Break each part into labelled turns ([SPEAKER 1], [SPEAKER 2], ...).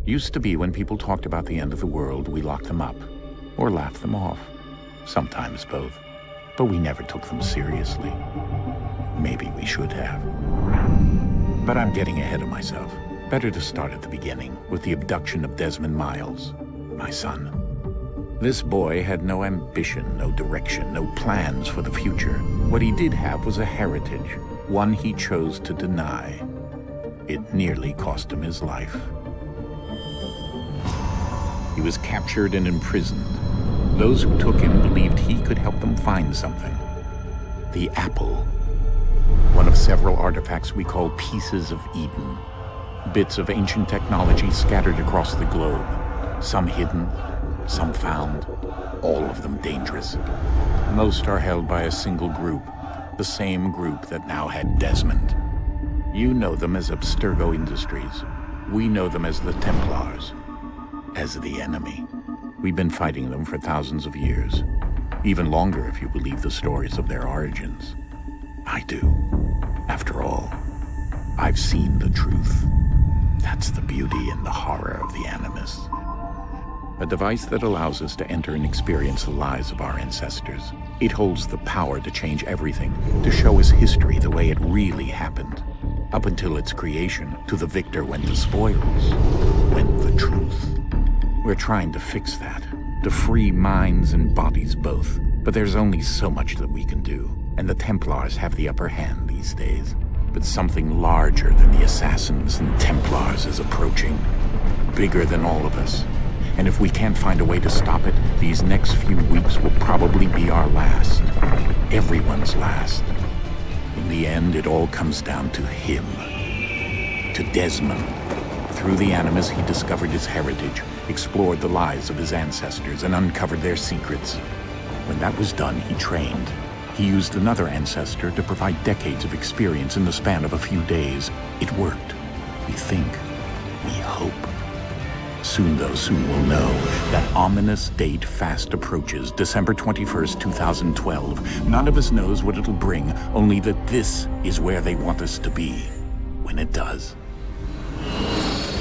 [SPEAKER 1] Used to be when people talked about the end of the world, we locked them up, or laughed them off. Sometimes both. But we never took them seriously. Maybe we should have. But I'm getting ahead of myself. Better to start at the beginning, with the abduction of Desmond Miles, my son. This boy had no ambition, no direction, no plans for the future. What he did have was a heritage, one he chose to deny. It nearly cost him his life. He was captured and imprisoned. Those who took him believed he could help them find something. The apple. One of several artifacts we call pieces of Eden. Bits of ancient technology scattered across the globe. Some hidden, some found, all of them dangerous. Most are held by a single group, the same group that now had Desmond. You know them as Abstergo Industries. We know them as the Templars, as the enemy. We've been fighting them for thousands of years, even longer if you believe the stories of their origins. I do. After all, I've seen the truth. That's the beauty and the horror of the Animus. A device that allows us to enter and experience the lives of our ancestors. It holds the power to change everything, to show us history the way it really happened. Up until its creation, to the victor went the spoils, went the truth. We're trying to fix that, to free minds and bodies both. But there's only so much that we can do, and the Templars have the upper hand these days. But something larger than the Assassins and Templars is approaching, bigger than all of us. And if we can't find a way to stop it, these next few weeks will probably be our last. Everyone's last. In the end, it all comes down to him. To Desmond. Through the Animus, he discovered his heritage, explored the lives of his ancestors, and uncovered their secrets. When that was done, he trained. He used another ancestor to provide decades of experience in the span of a few days. It worked. We think. We hope. Soon we'll know. That ominous date fast approaches, December 21st, 2012. None of us knows what it'll bring, only that this is where they want us to be, when it does.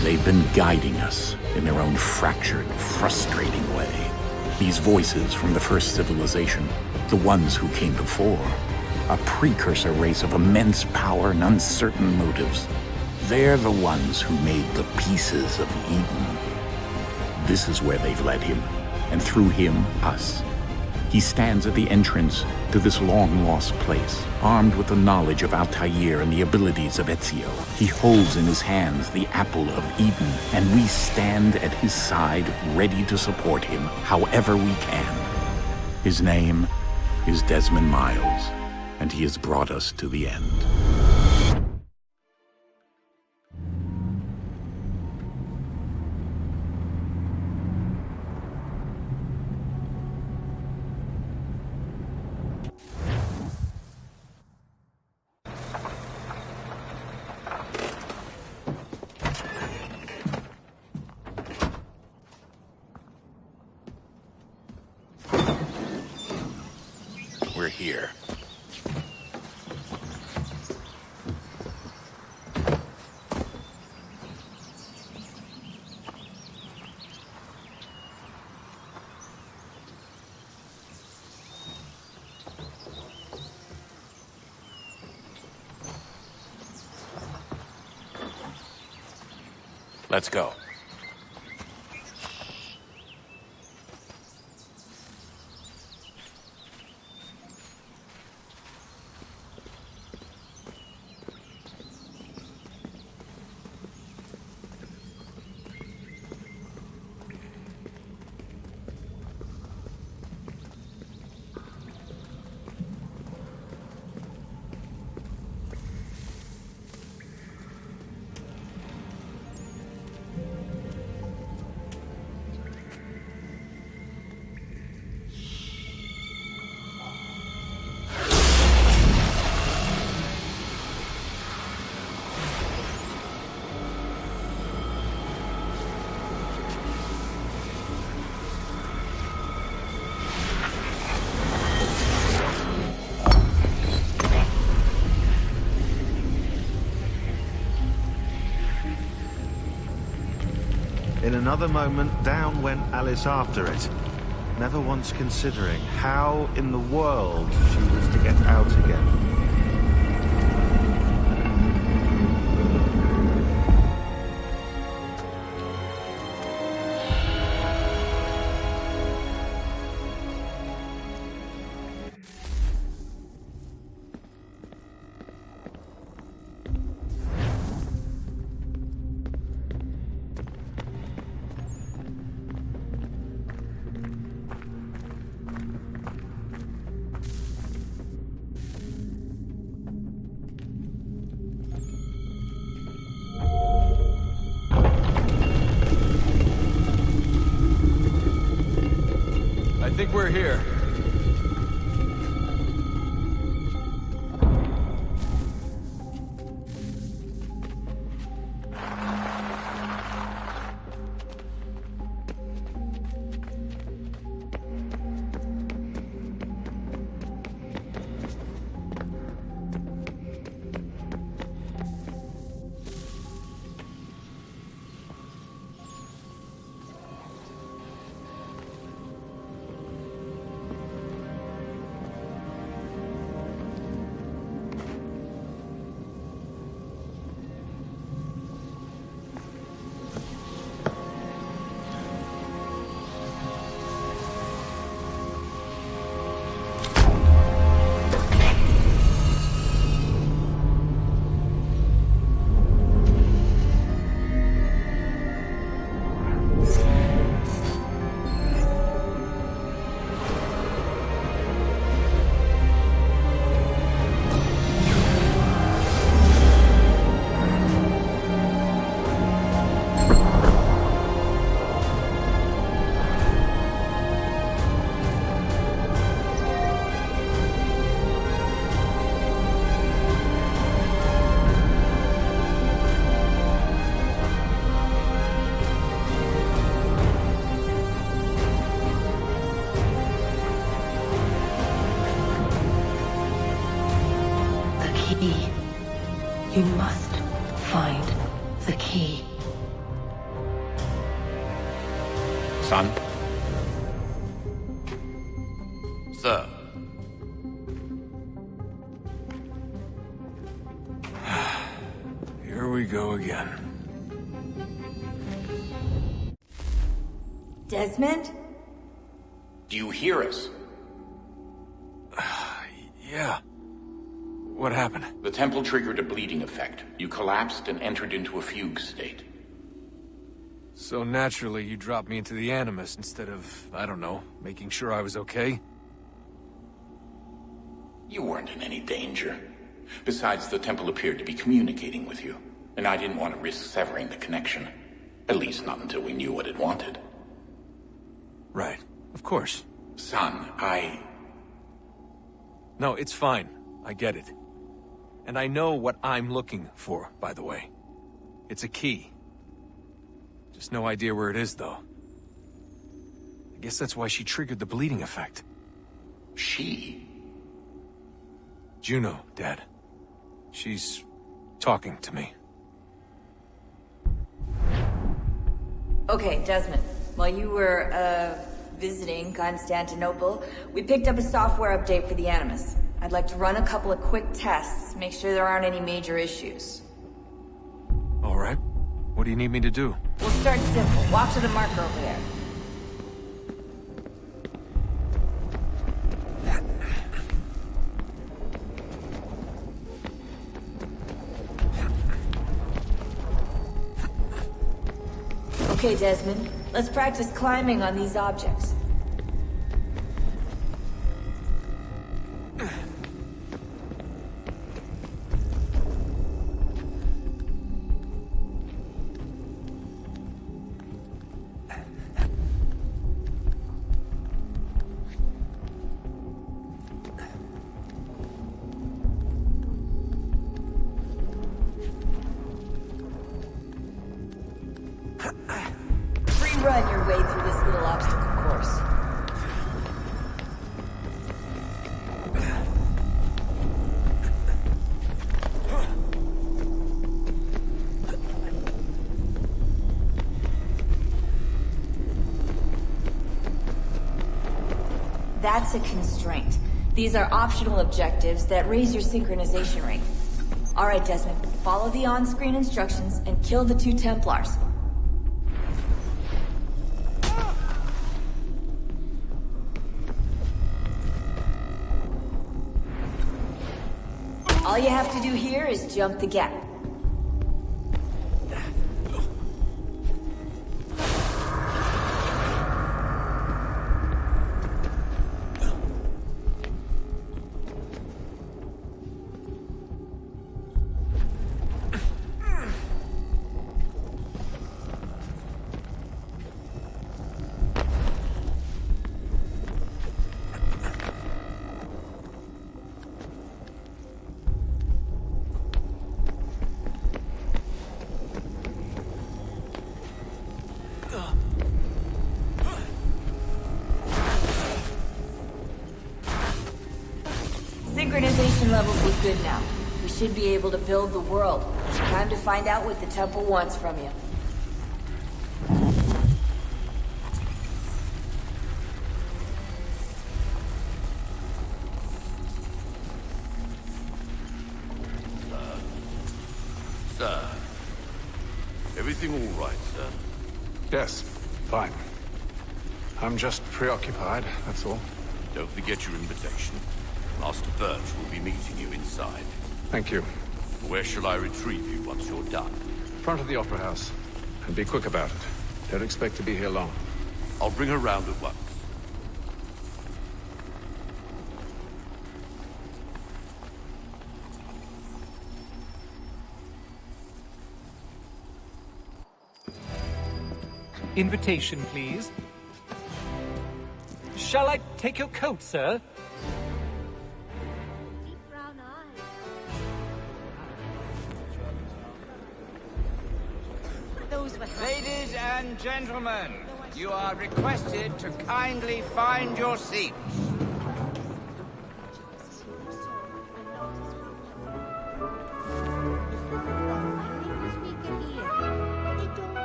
[SPEAKER 1] They've been guiding us in their own fractured, frustrating way. These voices from the first civilization, the ones who came before, a precursor race of immense power and uncertain motives. They're the ones who made the pieces of Eden. This is where they've led him, and through him, us. He stands at the entrance to this long-lost place, armed with the knowledge of Altair and the abilities of Ezio. He holds in his hands the apple of Eden, and we stand at his side, ready to support him however we can. His name is Desmond Miles, and he has brought us to the end. We're here. Let's go.
[SPEAKER 2] In another moment, down went Alice after it, never once considering how in the world she was to get out again.
[SPEAKER 3] I think we're here.
[SPEAKER 4] You must find the key.
[SPEAKER 1] Son?
[SPEAKER 5] Sir.
[SPEAKER 3] Here we go again.
[SPEAKER 4] Desmond?
[SPEAKER 1] Do you hear us?
[SPEAKER 3] Yeah. What happened?
[SPEAKER 1] The temple triggered a bleeding effect. You collapsed and entered into a fugue state.
[SPEAKER 3] So naturally, you dropped me into the Animus instead of, I don't know, making sure I was okay?
[SPEAKER 1] You weren't in any danger. Besides, the temple appeared to be communicating with you, and I didn't want to risk severing the connection. At least not until we knew what it wanted.
[SPEAKER 3] Right. Of course.
[SPEAKER 1] Son,
[SPEAKER 3] No, it's fine. I get it. And I know what I'm looking for, by the way. It's a key. Just no idea where it is, though. I guess that's why she triggered the bleeding effect.
[SPEAKER 1] She?
[SPEAKER 3] Juno, Dad. She's talking to me.
[SPEAKER 4] Okay, Desmond. While you were, visiting Constantinople, we picked up a software update for the Animus. I'd like to run a couple of quick tests, make sure there aren't any major issues.
[SPEAKER 3] All right. What do you need me to do?
[SPEAKER 4] We'll start simple. Walk to the marker over there. Okay, Desmond. Let's practice climbing on these objects. Run your way through this little obstacle course. That's a constraint. These are optional objectives that raise your synchronization rate. Alright, Desmond. Follow the on-screen instructions and kill the 2 Templars. All you have to do here is jump the gap. Synchronization levels look good now. We should be able to build the world. Time to find out what the temple wants from you.
[SPEAKER 5] Sir. Everything all right, sir?
[SPEAKER 6] Yes, fine. I'm just preoccupied, that's all.
[SPEAKER 5] Don't forget your invitation. Master Birch will be meeting you inside.
[SPEAKER 6] Thank you.
[SPEAKER 5] Where shall I retrieve you once you're done?
[SPEAKER 6] Front of the Opera House. And be quick about it. Don't expect to be here long.
[SPEAKER 5] I'll bring her round at once.
[SPEAKER 7] Invitation, please. Shall I take your coat, sir?
[SPEAKER 8] Ladies and gentlemen, you are requested to kindly find your seats.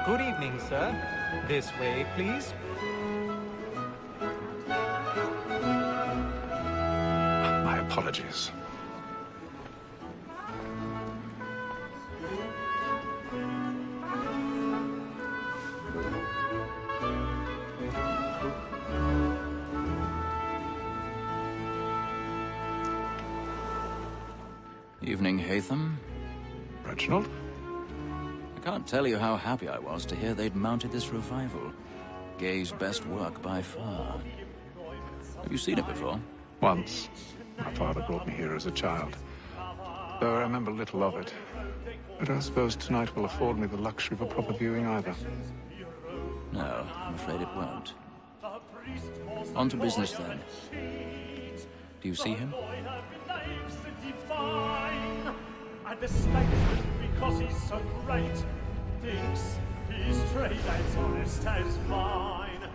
[SPEAKER 7] Good evening, sir. This way, please.
[SPEAKER 6] My apologies.
[SPEAKER 9] Evening, Hatham.
[SPEAKER 6] Reginald?
[SPEAKER 9] I can't tell you how happy I was to hear they'd mounted this revival. Gay's best work by far. Have you seen it before?
[SPEAKER 6] Once. My father brought me here as a child. Though I remember little of it. But I suppose tonight will afford me the luxury of a proper viewing either.
[SPEAKER 9] No, I'm afraid it won't. On to business, then. Do you see him?
[SPEAKER 10] And the statesman, because he's so great, thinks his trade as honest as mine.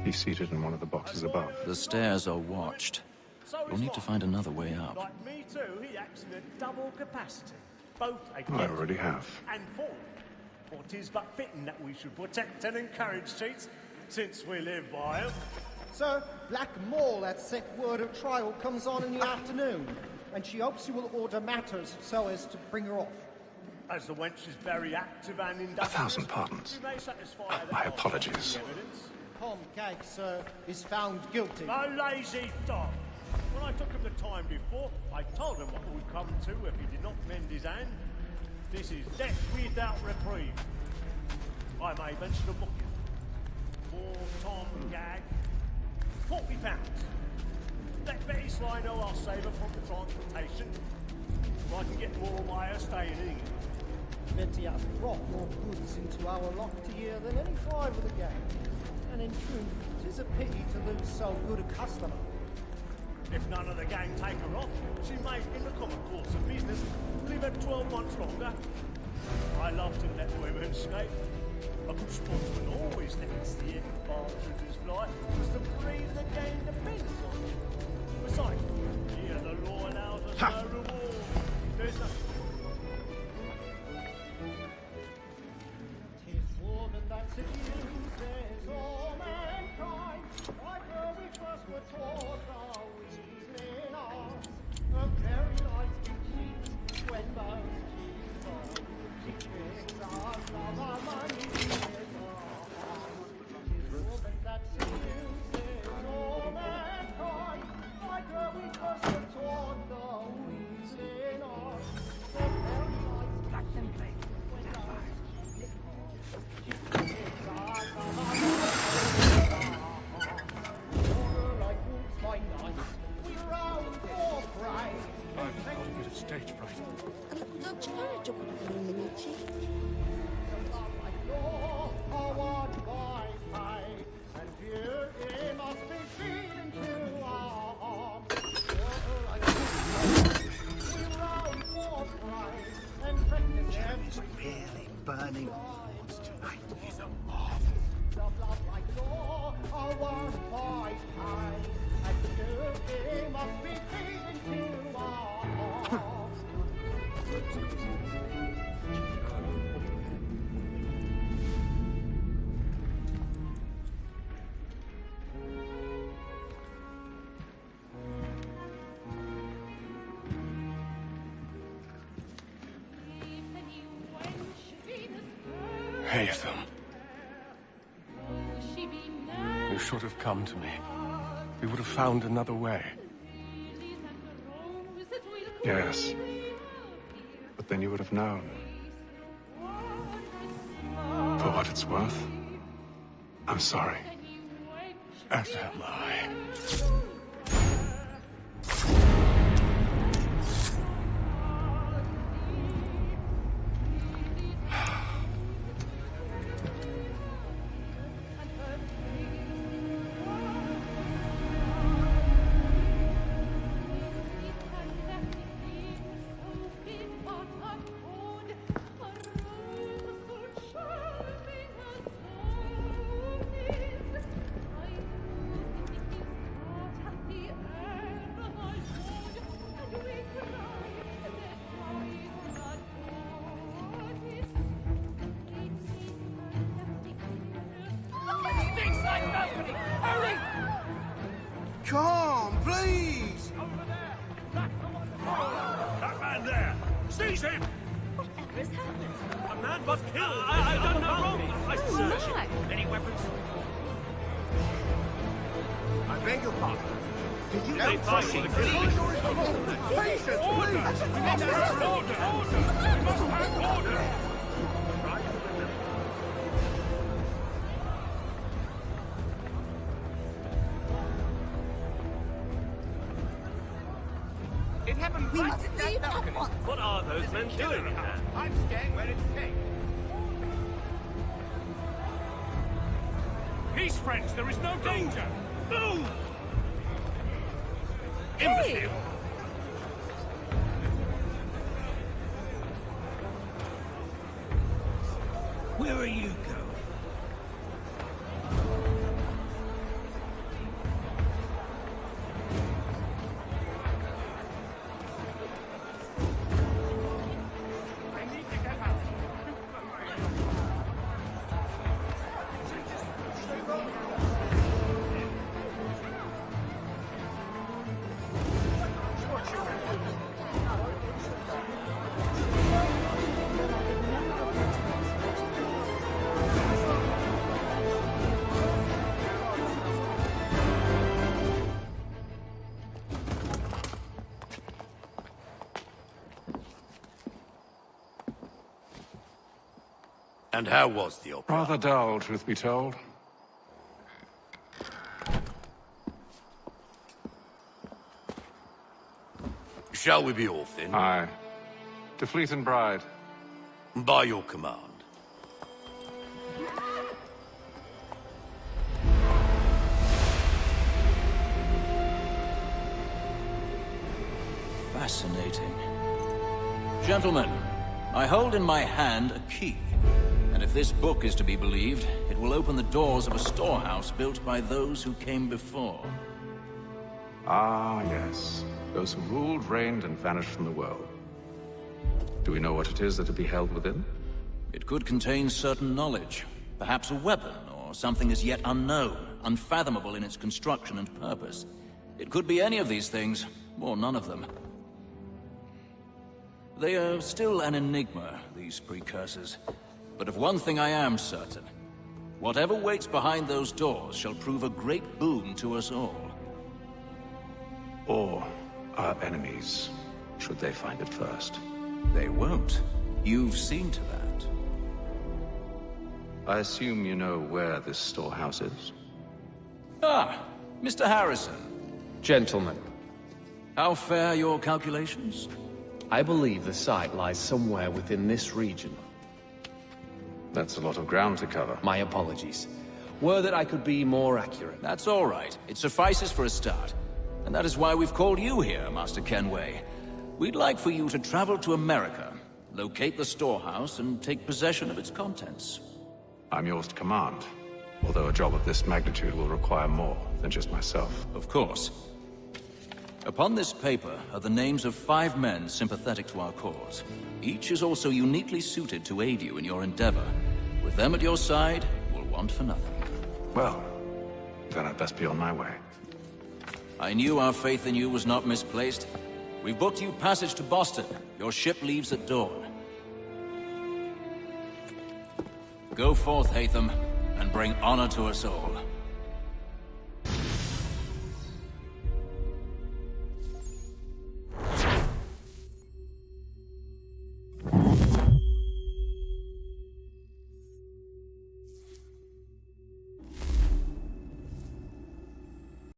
[SPEAKER 6] He's seated in one of the boxes above.
[SPEAKER 9] The stairs are watched. You'll need to find another way up.
[SPEAKER 10] Like me too, he acts in a double capacity, both against
[SPEAKER 6] I already have.
[SPEAKER 10] and for. For 'tis but fitting that we should protect and encourage cheats, since we live by 'em.
[SPEAKER 11] Sir, Black Mall at set word of trial comes on in the afternoon, and she hopes you will order matters so as to bring her off.
[SPEAKER 10] As the wench is very active and industrious,
[SPEAKER 6] 1,000 pardons.
[SPEAKER 10] you may satisfy the
[SPEAKER 6] My
[SPEAKER 10] cost of
[SPEAKER 6] apologies.
[SPEAKER 10] the evidence.
[SPEAKER 11] Tom Gag, sir, is found guilty.
[SPEAKER 10] A lazy dog. When I took him the time before, I told him what would come to if he did not mend his hand. This is death without reprieve. I may venture to book him. For Tom Gag, £40. Let Betty Sly know I'll save her from the transportation. So I can get more of my staying in England.
[SPEAKER 11] Betty has brought more goods into our locked year than any 5 of the gang. And in truth, 'tis a pity to lose so good a customer.
[SPEAKER 10] If none of the gang take her off, she may, in the common course of business, leave her 12 months longer. I love to let women escape. A good sportsman always lets the end partridges fly, because the breed of the game depends on it. Besides, here the law allows us no reward. There's no...
[SPEAKER 11] 'Tis woman that's accused first were taught our wings in ours, a very nice cheeks when those cheeks are cheeks are our money is woman that seduces all mankind. Like her we first were taught the wings in ours, a very nice cheeks when those cheeks are our money.
[SPEAKER 6] I've got a bit of stage fright.
[SPEAKER 12] Not charitable, Luigi.
[SPEAKER 2] Johnny's really burning horns tonight. He's a moth.
[SPEAKER 3] Haytham. You should have come to me. We would have found another way.
[SPEAKER 6] Yes. But then you would have known. For what it's worth, I'm sorry.
[SPEAKER 3] As am I.
[SPEAKER 2] Come, please!
[SPEAKER 10] That man there! Seize him!
[SPEAKER 12] Whatever's happened?
[SPEAKER 10] A man was killed! I done no wrong! I searched him! Any weapons?
[SPEAKER 2] I beg your pardon. Did you
[SPEAKER 10] They fight for the killings!
[SPEAKER 2] Patience, please!
[SPEAKER 10] We must have order! We must have order!
[SPEAKER 8] It happened
[SPEAKER 12] We
[SPEAKER 8] right
[SPEAKER 12] must
[SPEAKER 8] at that
[SPEAKER 12] leave at
[SPEAKER 8] balcony.
[SPEAKER 12] once.
[SPEAKER 10] What are those men doing here?
[SPEAKER 8] I'm staying where it's safe.
[SPEAKER 10] Peace, friends! There is no danger! Move! Imbecile! Where are you going?
[SPEAKER 8] I need to get out.
[SPEAKER 5] And how was the opera?
[SPEAKER 6] Rather dull, truth be told.
[SPEAKER 5] Shall we be off then?
[SPEAKER 6] Aye. To Fleet and Bride.
[SPEAKER 5] By your command.
[SPEAKER 9] Fascinating. Gentlemen, I hold in my hand a key. And if this book is to be believed, it will open the doors of a storehouse built by those who came before.
[SPEAKER 6] Ah, yes. Those who ruled, reigned, and vanished from the world. Do we know what it is that to be held within?
[SPEAKER 9] It could contain certain knowledge. Perhaps a weapon, or something as yet unknown. unfathomable in its construction and purpose. It could be any of these things, or none of them. They are still an enigma, these precursors. But of one thing I am certain. Whatever waits behind those doors shall prove a great boon to us all.
[SPEAKER 6] Or our enemies, should they find it first.
[SPEAKER 9] They won't. You've seen to that.
[SPEAKER 6] I assume you know where this storehouse is?
[SPEAKER 9] Ah, Mr. Harrison.
[SPEAKER 13] Gentlemen,
[SPEAKER 9] How fare your calculations?
[SPEAKER 13] I believe the site lies somewhere within this region.
[SPEAKER 6] That's a lot of ground to cover.
[SPEAKER 13] My apologies. Were that I could be more accurate.
[SPEAKER 9] That's all right. It suffices for a start. And that is why we've called you here, Master Kenway. We'd like for you to travel to America, locate the storehouse, and take possession of its contents.
[SPEAKER 6] I'm yours to command. Although a job of this magnitude will require more than just myself.
[SPEAKER 9] Of course. Upon this paper are the names of 5 men sympathetic to our cause. Each is also uniquely suited to aid you in your endeavor. With them at your side, you'll want for nothing.
[SPEAKER 6] Well, then I'd best be on my way.
[SPEAKER 9] I knew our faith in you was not misplaced. We've booked you passage to Boston. Your ship leaves at dawn. Go forth, Hatham, and bring honor to us all.